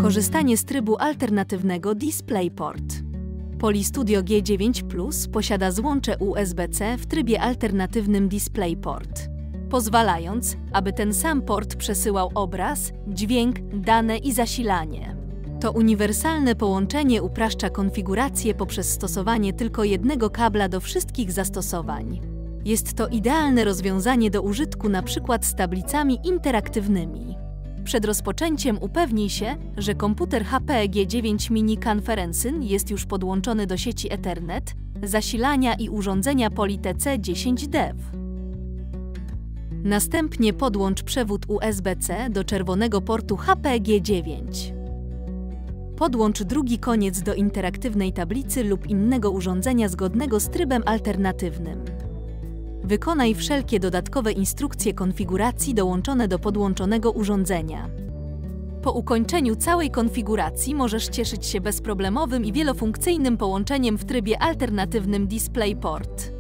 Korzystanie z trybu alternatywnego DisplayPort. PolyStudio G9 Plus posiada złącze USB-C w trybie alternatywnym DisplayPort, pozwalając, aby ten sam port przesyłał obraz, dźwięk, dane i zasilanie. To uniwersalne połączenie upraszcza konfigurację poprzez stosowanie tylko jednego kabla do wszystkich zastosowań. Jest to idealne rozwiązanie do użytku np. z tablicami interaktywnymi. Przed rozpoczęciem upewnij się, że komputer HP G9 Mini Conferencyn jest już podłączony do sieci Ethernet, zasilania i urządzenia PolyTC10 Dev. Następnie podłącz przewód USB-C do czerwonego portu HP G9. Podłącz drugi koniec do interaktywnej tablicy lub innego urządzenia zgodnego z trybem alternatywnym. Wykonaj wszelkie dodatkowe instrukcje konfiguracji dołączone do podłączonego urządzenia. Po ukończeniu całej konfiguracji możesz cieszyć się bezproblemowym i wielofunkcyjnym połączeniem w trybie alternatywnym DisplayPort.